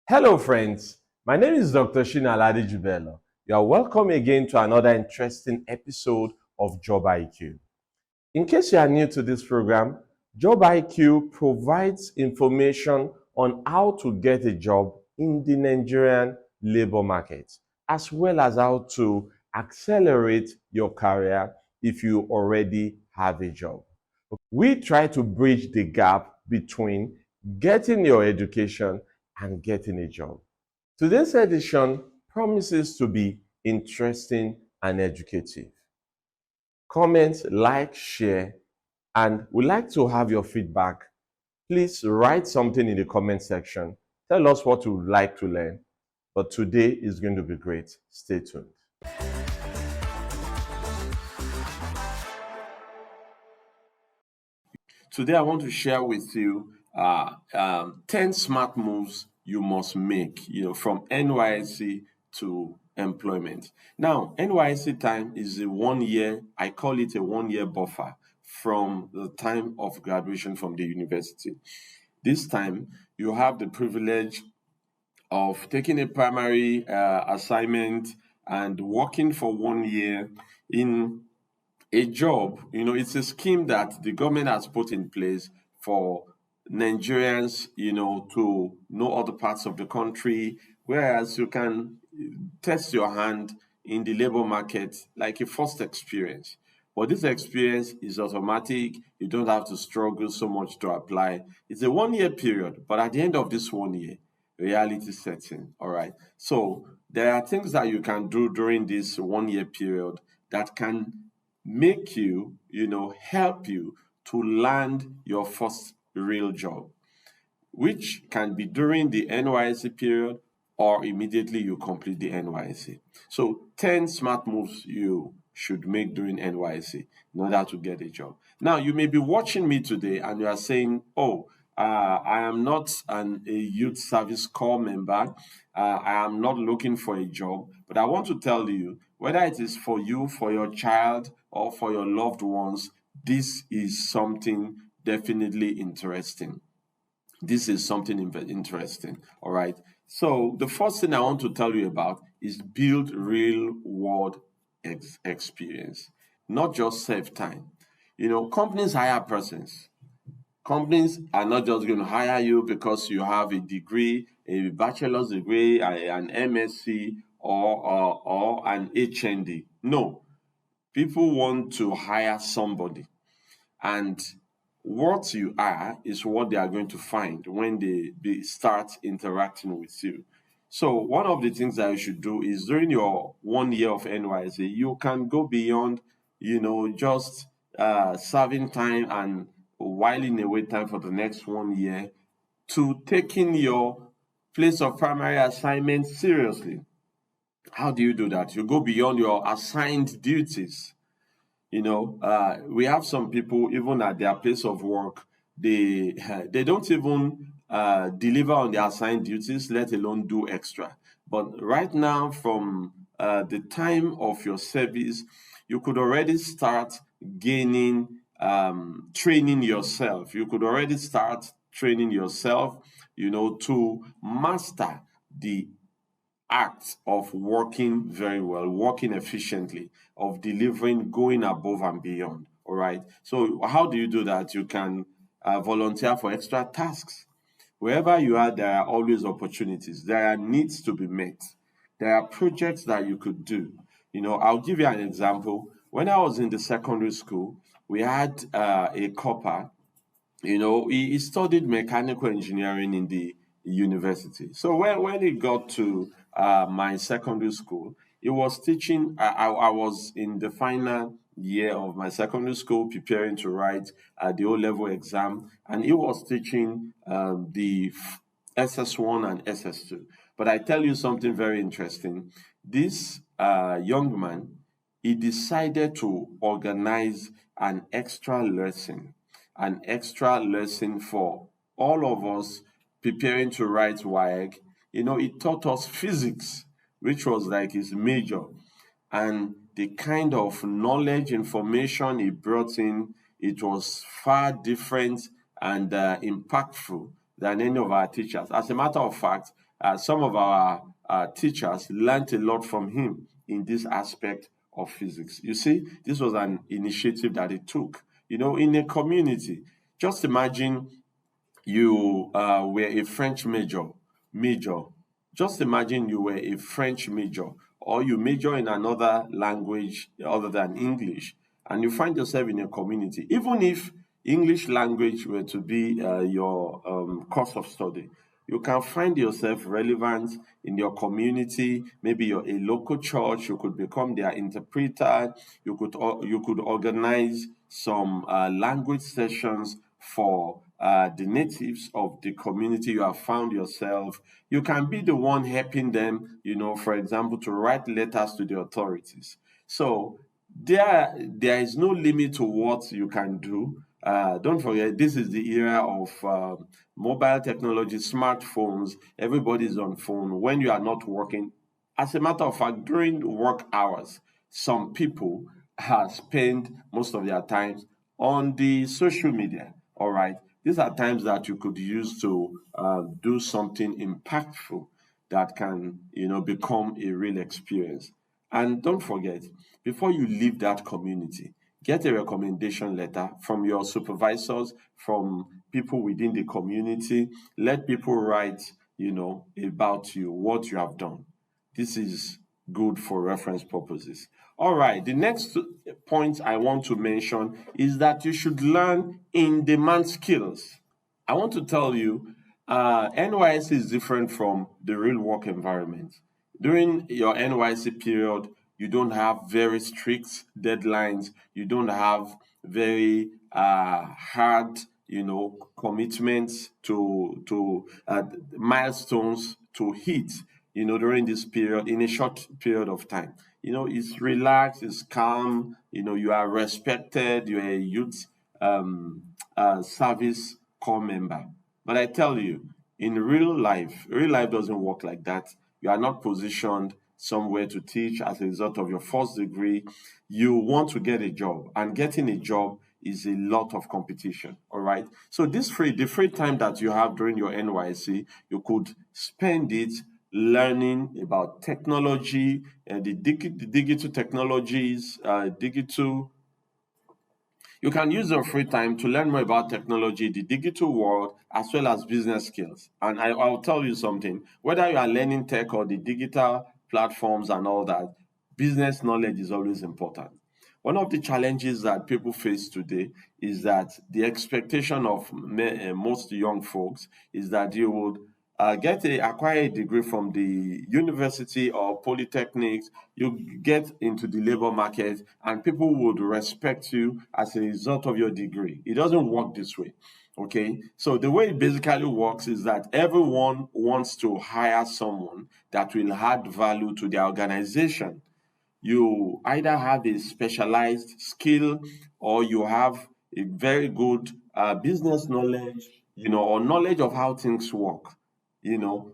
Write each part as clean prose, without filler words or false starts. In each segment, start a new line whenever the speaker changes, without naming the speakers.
Hello friends, my name is Dr. Shina Aladejubelo. You are welcome again to another interesting episode of Job IQ. In case you are new to this program, Job IQ provides information on how to get a job in the Nigerian labor market, as well as how to accelerate your career if you already have a job. We try to bridge the gap between getting your education and getting a job. Today's edition promises to be interesting and educative. Comment, like, share, and we'd like to have your feedback. Please write something in the comment section. Tell us what you would like to learn. But today is going to be great. Stay tuned. Today, I want to share with you 10 smart moves you must make, from NYSC to employment. Now, NYSC time is a 1 year, I call it a 1 year buffer from the time of graduation from the university. This time, you have the privilege of taking a primary assignment and working for 1 year in a job. It's a scheme that the government has put in place for Nigerians, to know other parts of the country, whereas you can test your hand in the labor market like a first experience. But this experience is automatic. You don't have to struggle so much to apply. It's a 1 year period, but at the end of this 1 year, reality sets in. All right. So there are things that you can do during this 1 year period that can make you, help you to land your first real job, which can be during the NYSC period or immediately you complete the NYSC. So 10 smart moves you should make during NYSC in order to get a job. Now, you may be watching me today and you are saying, I am not a youth service corps member. I am not looking for a job. But I want to tell you, whether it is for you, for your child, or for your loved ones, this is something definitely interesting. This is something interesting. All right. So the first thing I want to tell you about is build real world experience, not just save time. Companies hire persons. Companies are not just going to hire you because you have a degree, a bachelor's degree, an MSc, or an HND. No, people want to hire somebody, and what you are is what they are going to find when they start interacting with you. So one of the things that you should do is during your 1 year of NYC, you can go beyond, just serving time and whiling away time for the next 1 year to taking your place of primary assignment seriously. How do you do that? You go beyond your assigned duties. We have some people, even at their place of work, they don't even deliver on their assigned duties, let alone do extra. But right now, from the time of your service, you could already start gaining training yourself. You could already start training yourself, to master the act of working very well, working efficiently, of delivering, going above and beyond. All right. So, how do you do that? You can volunteer for extra tasks. Wherever you are, there are always opportunities. There are needs to be met. There are projects that you could do. I'll give you an example. When I was in the secondary school, we had a copper. He studied mechanical engineering in the university. So when he got to my secondary school, he was teaching. I was in the final year of my secondary school, preparing to write the O-level exam, and he was teaching the SS1 and SS2. But I tell you something very interesting. This young man, he decided to organize an extra lesson for all of us preparing to write WAEC. He taught us physics, which was like his major. And the kind of knowledge, information he brought in, it was far different and impactful than any of our teachers. As a matter of fact, Some of our teachers learned a lot from him in this aspect of physics. You see, this was an initiative that he took. In a community, just imagine you were a French major. Just imagine you were a French major, or you major in another language other than English, and you find yourself in a community. Even if English language were to be your course of study, you can find yourself relevant in your community. Maybe you're a local church, you could become their interpreter, you could organize some language sessions for the natives of the community you have found yourself. You can be the one helping them, for example, to write letters to the authorities. So there is no limit to what you can do. Don't forget, this is the era of mobile technology, smartphones. Everybody's on phone. When you are not working, as a matter of fact, during work hours, some people have spent most of their time on the social media. All right, these are times that you could use to do something impactful that can, become a real experience. And don't forget, before you leave that community, get a recommendation letter from your supervisors, from people within the community. Let people write, about you, what you have done. This is good for reference purposes. All right, the next point I want to mention is that you should learn in demand skills. I want to tell you, NYSC is different from the real work environment. During your NYSC period, you don't have very strict deadlines. You don't have very hard, commitments to milestones to hit, during this period in a short period of time. It's relaxed, it's calm. You are respected. You're a youth service corps member. But I tell you, in real life doesn't work like that. You are not positioned somewhere to teach as a result of your first degree. You want to get a job, and getting a job is a lot of competition. All right. So the free time that you have during your NYC, you could spend it learning about technology and the digital technologies, digital you can use your free time to learn more about technology, the digital world, as well as business skills. And I'll tell you something, whether you are learning tech or the digital platforms and all that, business knowledge is always important. One of the challenges that people face today is that the expectation of most young folks is that you would acquire a degree from the university or polytechnics, you get into the labor market, and people would respect you as a result of your degree. It doesn't work this way. Okay, so the way it basically works is that everyone wants to hire someone that will add value to their organization. You either have a specialized skill, or you have a very good business knowledge, or knowledge of how things work.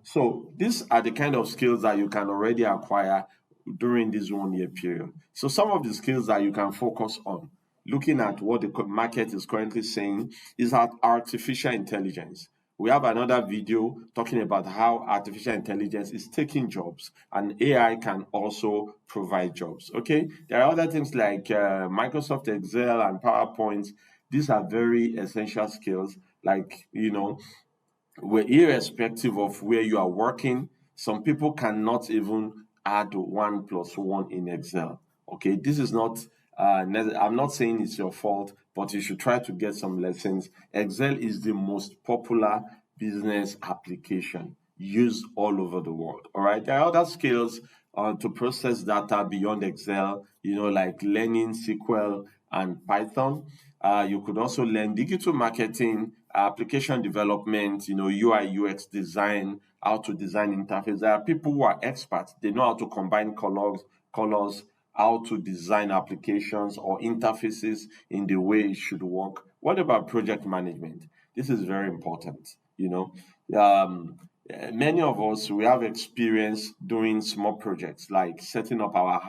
So these are the kind of skills that you can already acquire during this 1 year period. So some of the skills that you can focus on, looking at what the market is currently saying, is that artificial intelligence. We have another video talking about how artificial intelligence is taking jobs, and AI can also provide jobs. Okay, there are other things like Microsoft Excel and PowerPoint. These are very essential skills, like, where irrespective of where you are working, some people cannot even add 1 plus 1 in Excel. Okay, this is not, I'm not saying it's your fault, but you should try to get some lessons. Excel is the most popular business application used all over the world. All right, there are other skills to process data beyond Excel, like learning SQL and Python. You could also learn digital marketing, application development, UI, UX design, how to design interface. There are people who are experts. They know how to combine colors, how to design applications or interfaces in the way it should work. What about project management? This is very important. Many of us, we have experience doing small projects like setting up our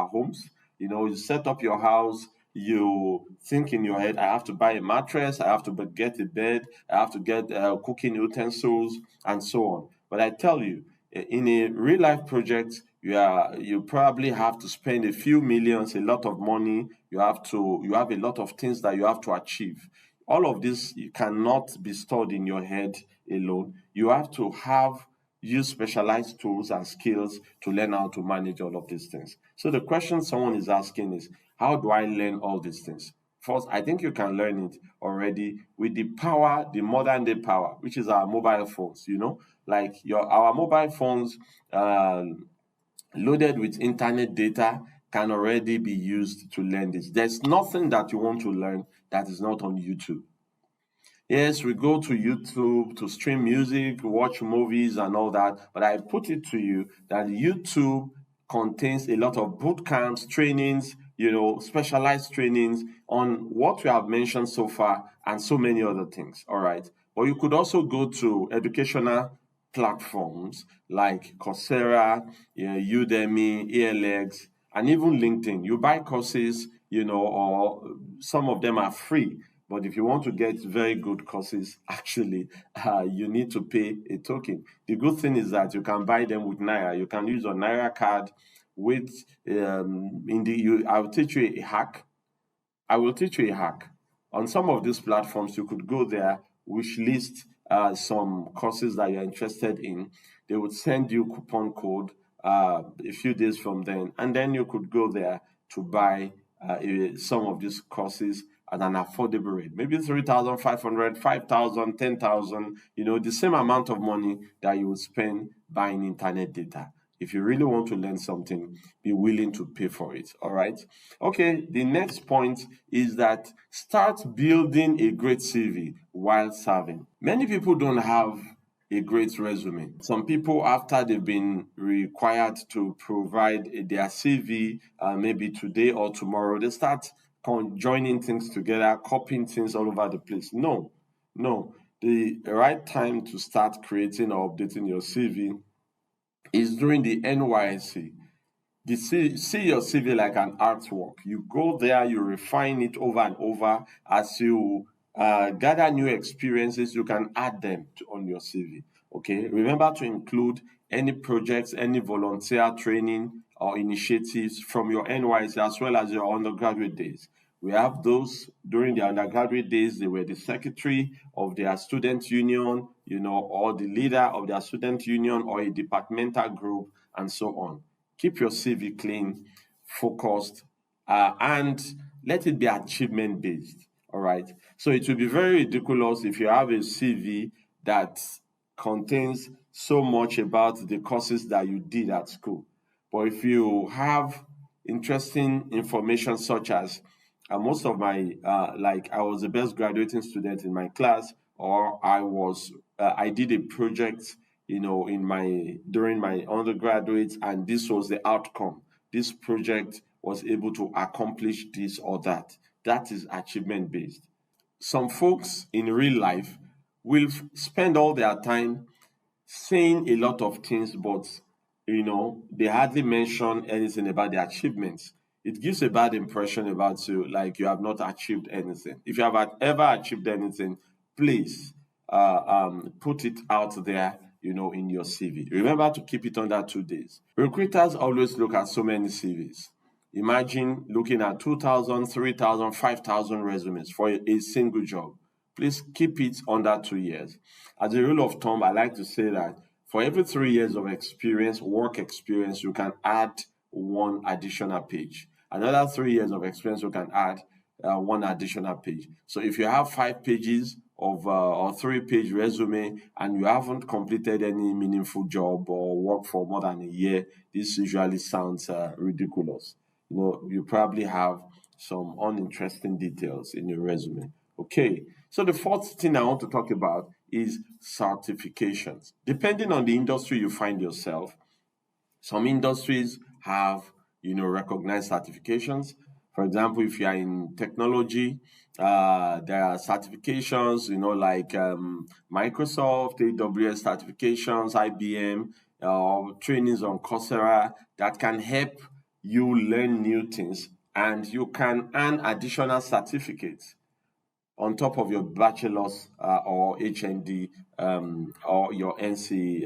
homes. You set up your house, you think in your head, I have to buy a mattress, I have to get a bed, I have to get cooking utensils, and so on. But I tell you, in a real life project, you probably have to spend a few millions, a lot of money. You have a lot of things that you have to achieve. All of this you cannot be stored in your head alone. You have to use specialized tools and skills to learn how to manage all of these things. So the question someone is asking is, how do I learn all these things? First, I think you can learn it already with the modern day power, which is our mobile phones. Like our mobile phones, loaded with internet data, can already be used to learn this. There's nothing that you want to learn that is not on YouTube. Yes, we go to YouTube to stream music, watch movies, and all that. But I put it to you that YouTube contains a lot of boot camps, trainings, specialized trainings on what we have mentioned so far and so many other things. All right. But you could also go to educational platforms like Coursera, Udemy, ELX, and even LinkedIn. You buy courses, or some of them are free. But if you want to get very good courses, actually, you need to pay a token. The good thing is that you can buy them with Naira. You can use your Naira card with, I'll teach you a hack. I will teach you a hack. On some of these platforms, you could go there, wish list some courses that you're interested in. They would send you coupon code a few days from then, and then you could go there to buy some of these courses at an affordable rate, maybe 3,500, 5,000, 10,000, the same amount of money that you would spend buying internet data. If you really want to learn something, be willing to pay for it. All right. Okay. The next point is that start building a great CV while serving. Many people don't have a great resume. Some people, after they've been required to provide their CV, maybe today or tomorrow, they start joining things together, copying things all over the place. No. The right time to start creating or updating your CV is during the NYSC. See your CV like an artwork. You go there, you refine it over and over. As you gather new experiences, you can add them on your CV. Okay. Remember to include any projects, any volunteer training or initiatives from your NYSC as well as your undergraduate days. We have those during the undergraduate days. They were the secretary of their student union, or the leader of their student union or a departmental group, and so on. Keep your CV clean, focused, and let it be achievement based. All right. So it will be very ridiculous if you have a CV that contains so much about the courses that you did at school. But if you have interesting information such as most of my I was the best graduating student in my class, or I did a project during my undergraduate, and this was the outcome. This project was able to accomplish this or that. That is achievement based. Some folks in real life will spend all their time saying a lot of things, but they hardly mention anything about their achievements. It gives a bad impression about you, like you have not achieved anything. If you have ever achieved anything, please put it out there, in your CV. Remember to keep it under 2 days. Recruiters always look at so many CVs. Imagine looking at 2,000, 3,000, 5,000 resumes for a single job. Please keep it under 2 years. As a rule of thumb, I like to say that for every 3 years of experience, work experience, you can add one additional page. Another 3 years of experience, you can add one additional page. So if you have 5 pages of or 3-page resume and you haven't completed any meaningful job or work for more than a year, this usually sounds ridiculous. You probably have some uninteresting details in your resume. Okay, so the fourth thing I want to talk about is certifications. Depending on the industry you find yourself, some industries have, recognized certifications. For example, if you are in technology, there are certifications, like Microsoft, AWS certifications, IBM, trainings on Coursera that can help you learn new things, and you can earn additional certificates. on top of your bachelor's or HND or your NC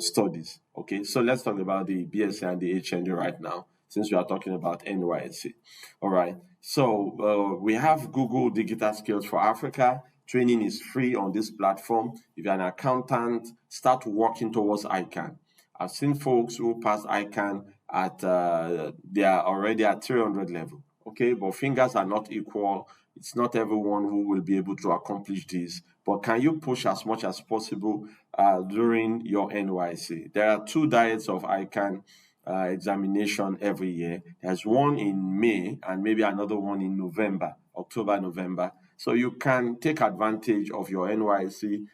studies. Okay, so let's talk about the BSc and the HND right now, since we are talking about NYSC. All right, so we have Google Digital Skills for Africa. Training is free on this platform. If you're an accountant, start working towards ICAN. I've seen folks who pass ICAN at they are already at 300 level. Okay, but fingers are not equal. It's not everyone who will be able to accomplish this. But can you push as much as possible during your NYC? There are 2 diets of ICAN examination every year. There's one in May and maybe another one in November, October, November. So you can take advantage of your NYC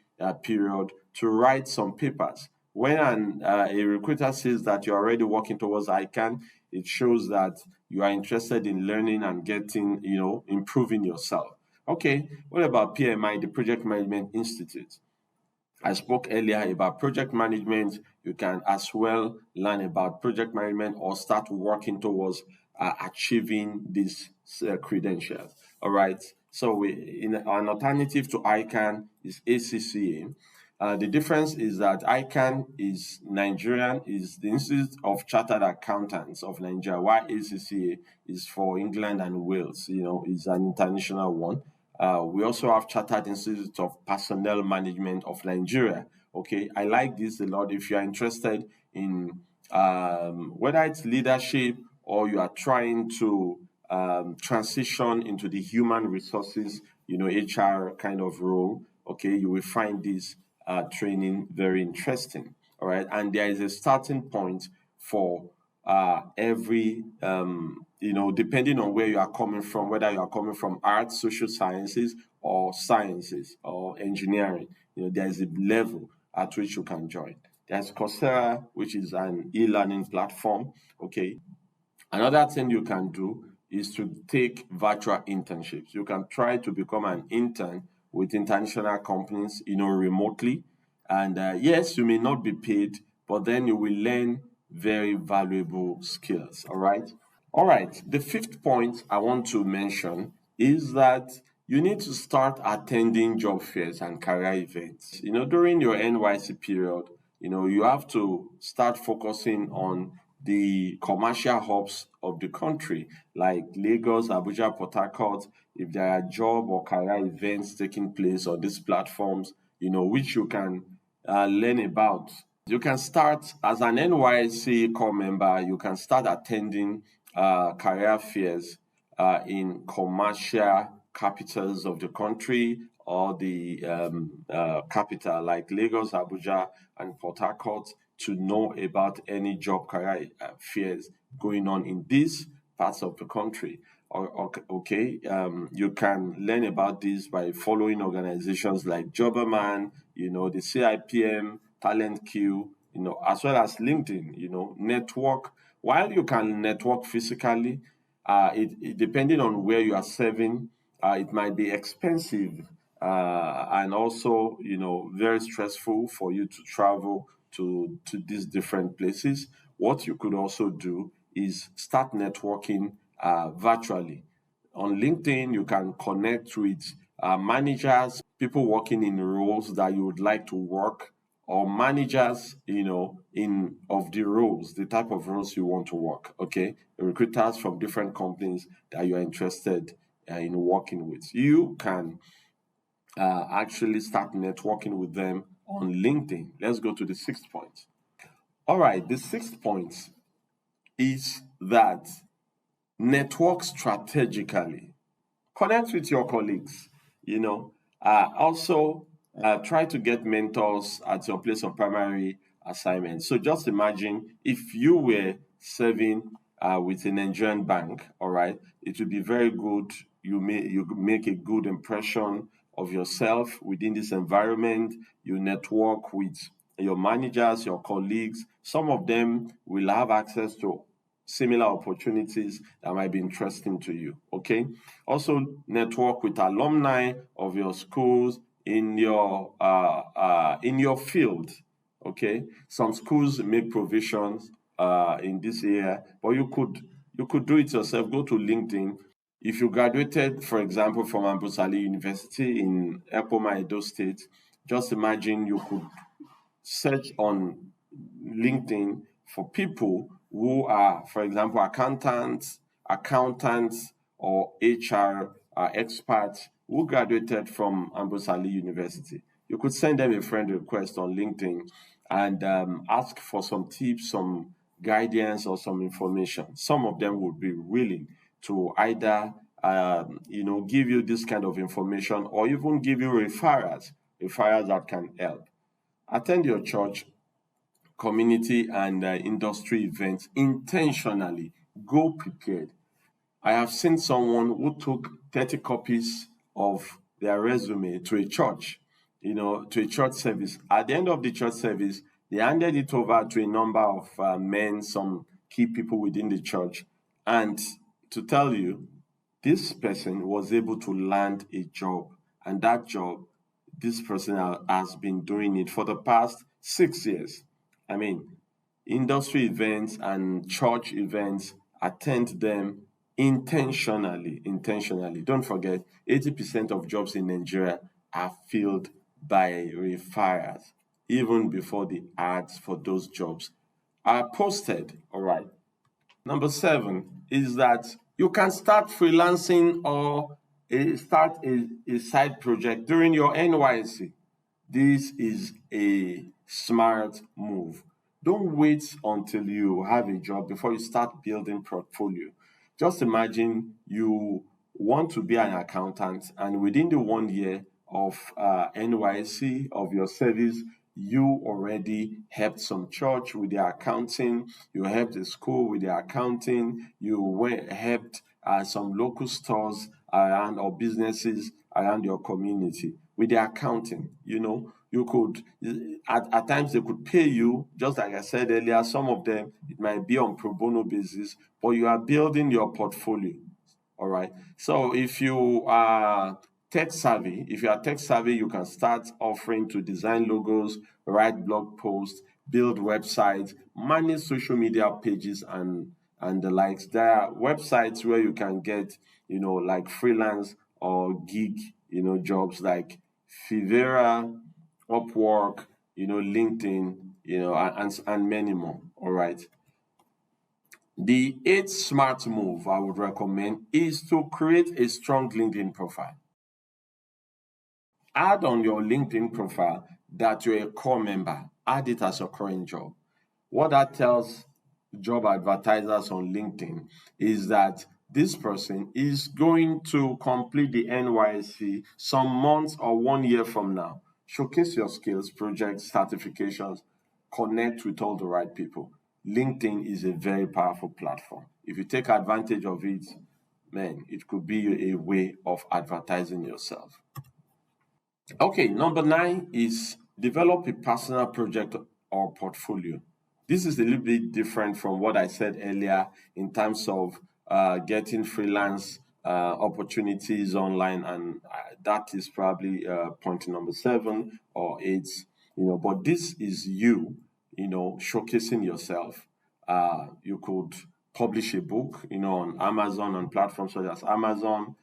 period to write some papers. When a recruiter says that you're already working towards ICAN, it shows that you are interested in learning and getting, improving yourself. Okay, what about PMI, the Project Management Institute? I spoke earlier about project management. You can as well learn about project management or start working towards achieving these credentials. All right. So an alternative to ICAN is ACCA. The difference is that ICAN is Nigerian, is the Institute of Chartered Accountants of Nigeria, while ACCA is for England and Wales, is an international one. We also have Chartered Institute of Personnel Management of Nigeria. Okay, I like this a lot. If you are interested in whether it's leadership or you are trying to transition into the human resources, HR kind of role, okay, you will find this training very interesting. All right, and there is a starting point for every depending on where you are coming from, whether you are coming from arts, social sciences, or sciences or engineering, there is a level at which you can join. There's Coursera, which is an e-learning platform. Okay, another thing you can do is to take virtual internships. You can try to become an intern with international companies, remotely. And yes, you may not be paid, but then you will learn very valuable skills. All right. All right. The 5th point I want to mention is that you need to start attending job fairs and career events. During your NYC period, you have to start focusing on the commercial hubs of the country, like Lagos, Abuja, Port Harcourt. If there are job or career events taking place on these platforms, which you can learn about. You can start as an NYC core member, you can start attending career fairs in commercial capitals of the country or the capital like Lagos, Abuja, and Port Harcourt to know about any job career fairs going on in these parts of the country. Okay, you can learn about this by following organizations like Jobberman, the CIPM, Talent Queue, as well as LinkedIn, network. While you can network physically, it depending on where you are serving, it might be expensive and also, very stressful for you to travel to these different places. What you could also do is start networking virtually. On LinkedIn, you can connect with managers, people working in roles that you would like to work, or managers, in of the roles, the type of roles you want to work. Okay, recruiters from different companies that you are interested in working with. You can actually start networking with them on LinkedIn. Let's go to the 6th point. All right, the 6th point is that network strategically. Connect with your colleagues, also try to get mentors at your place of primary assignment. So just imagine if you were serving with a Nigerian bank, all right, it would be very good. You make a good impression of yourself within this environment. You network with your managers, your colleagues. Some of them will have access to similar opportunities that might be interesting to you. Okay. Also, network with alumni of your schools in your field. Okay. Some schools make provisions in this area, but you could do it yourself. Go to LinkedIn If you graduated, for example, from Ambosali University in Epoma, Edo State, just imagine you could search on LinkedIn for people who are, for example, accountants, or HR experts who graduated from Ambosali University. You could send them a friend request on LinkedIn and ask for some tips, some guidance, or some information. Some of them would be willing to either give you this kind of information or even give you referrals that can help. Attend your church, community, and industry events intentionally. Go prepared. I have seen someone who took 30 copies of their resume to a church, to a church service. At the end of the church service, they handed it over to a number of men, some key people within the church. And to tell you, this person was able to land a job. And that job, this person has been doing it for the past 6 years. I mean, industry events and church events, attend them intentionally. Don't forget, 80% of jobs in Nigeria are filled by referrals, even before the ads for those jobs are posted. All right. Number 7 is that you can start freelancing or start a side project during your NYSC. This is a smart move. Don't wait until you have a job before you start building portfolio. Just imagine you want to be an accountant, and within the 1 year of NYSC of your service, you already helped some church with their accounting, you helped a school with their accounting, you helped some local stores around or businesses around your community with their accounting. You could, at times they could pay you, just like I said earlier. Some of them, it might be on pro bono basis, but you are building your portfolio. All right. So if you are tech savvy, you can start offering to design logos, write blog posts, build websites, manage social media pages, and the likes. There are websites where you can get, like freelance or gig, jobs like Fiverr, Upwork, LinkedIn, and many more. All right. The 8th smart move I would recommend is to create a strong LinkedIn profile. Add on your LinkedIn profile that you're a core member. Add it as your current job. What that tells job advertisers on LinkedIn is that this person is going to complete the NYSC some months or 1 year from now. Showcase your skills, projects, certifications, connect with all the right people. LinkedIn is a very powerful platform. If you take advantage of it, man, it could be a way of advertising yourself. Okay, number 9 is develop a personal project or portfolio. This is a little bit different from what I said earlier in terms of getting freelance opportunities online, and that is probably point number 7 or 8. But this is you, showcasing yourself. You could publish a book, on Amazon, on platforms such as Amazon.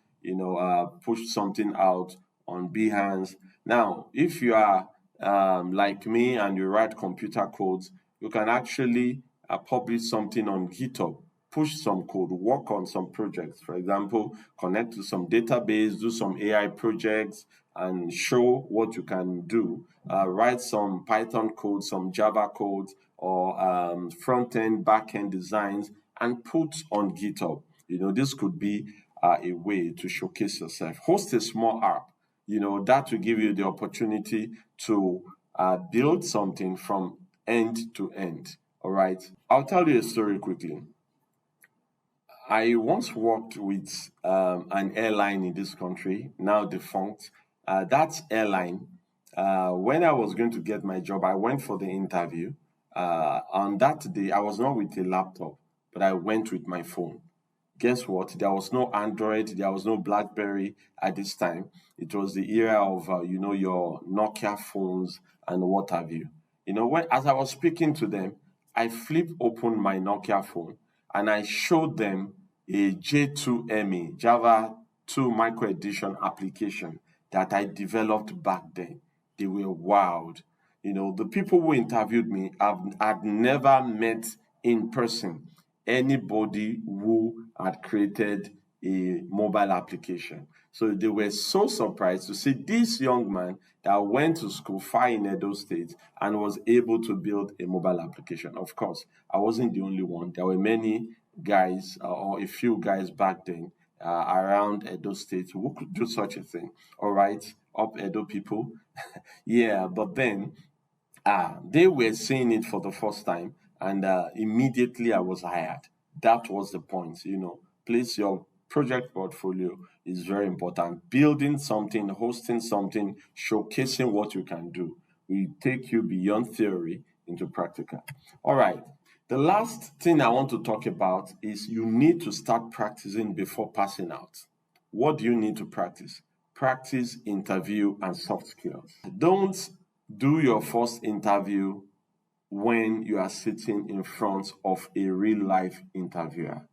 Push something out on Behance. Now, if you are like me and you write computer codes, you can actually publish something on GitHub, push some code, work on some projects. For example, connect to some database, do some AI projects, and show what you can do. Write some Python code, some Java code, or front-end, back-end designs, and put on GitHub. This could be a way to showcase yourself. Host a small app. That will give you the opportunity to build something from end to end. All right. I'll tell you a story quickly. I once worked with an airline in this country, now defunct. That airline, when I was going to get my job, I went for the interview. On that day, I was not with a laptop, but I went with my phone. Guess what? There was no Android, there was no BlackBerry at this time. It was the era of, your Nokia phones and what have you. As I was speaking to them, I flipped open my Nokia phone and I showed them, a J2ME, Java 2 Micro Edition application that I developed back then. They were wowed. The people who interviewed me had never met in person anybody who had created a mobile application. So they were so surprised to see this young man that went to school far in Edo State and was able to build a mobile application. Of course, I wasn't the only one. There were many guys or a few guys back then around Edo State who could do such a thing. All right, up Edo people. Yeah, but then they were seeing it for the first time, and immediately I was hired. That was the point. Place your project portfolio is very important. Building something, hosting something, showcasing what you can do will take you beyond theory into practical. All right. The last thing I want to talk about is you need to start practicing before passing out. What do you need to practice? Practice interview and soft skills. Don't do your first interview when you are sitting in front of a real life interviewer.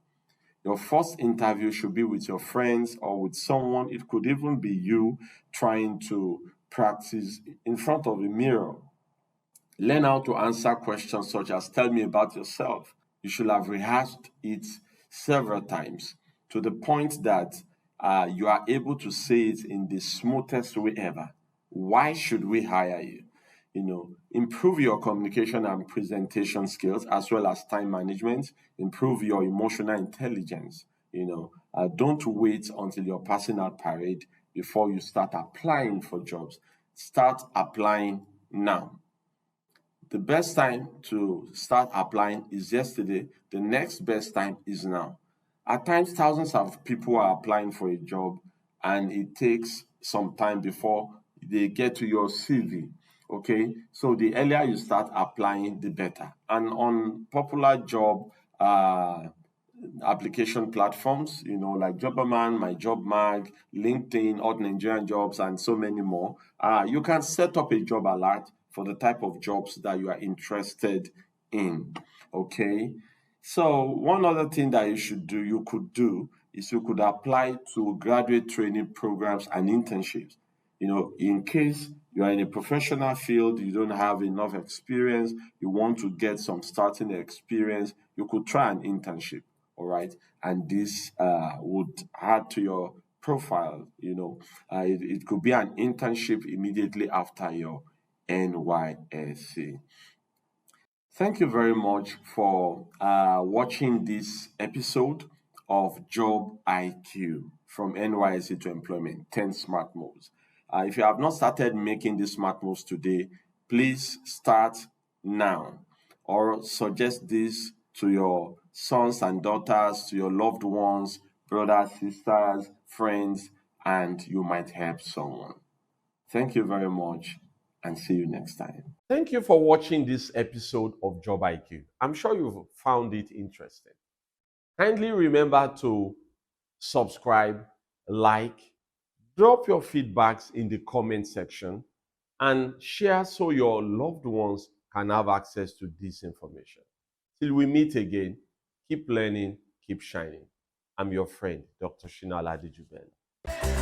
Your first interview should be with your friends or with someone. It could even be you trying to practice in front of a mirror. Learn how to answer questions such as tell me about yourself. You should have rehearsed it several times to the point that you are able to say it in the smoothest way ever. Why should we hire you? Improve your communication and presentation skills as well as time management. Improve your emotional intelligence. Don't wait until you're passing out parade before you start applying for jobs. Start applying now. The best time to start applying is yesterday. The next best time is now. At times, thousands of people are applying for a job, and it takes some time before they get to your CV. Okay, so the earlier you start applying, the better. And on popular job application platforms, like Jobberman, My Job Mag, LinkedIn, Odd Nigerian Jobs, and so many more, you can set up a job alert for the type of jobs that you are interested in. Okay. So one other thing that you could do is you could apply to graduate training programs and internships. In case you are in a professional field, you don't have enough experience, you want to get some starting experience, you could try an internship. All right. And this would add to your profile. It could be an internship immediately after your NYSC. Thank you very much for watching this episode of Job IQ from NYSC to Employment 10 Smart Moves. If you have not started making these smart moves today, please start now or suggest this to your sons and daughters, to your loved ones, brothers, sisters, friends, and you might help someone. Thank you very much and see you next time. Thank you for watching this episode of Job IQ. I'm sure you've found it interesting. Kindly remember to subscribe, like, drop your feedbacks in the comment section, and share so your loved ones can have access to this information. Till we meet again, keep learning, keep shining. I'm your friend, Dr. Shina Aladejubelo.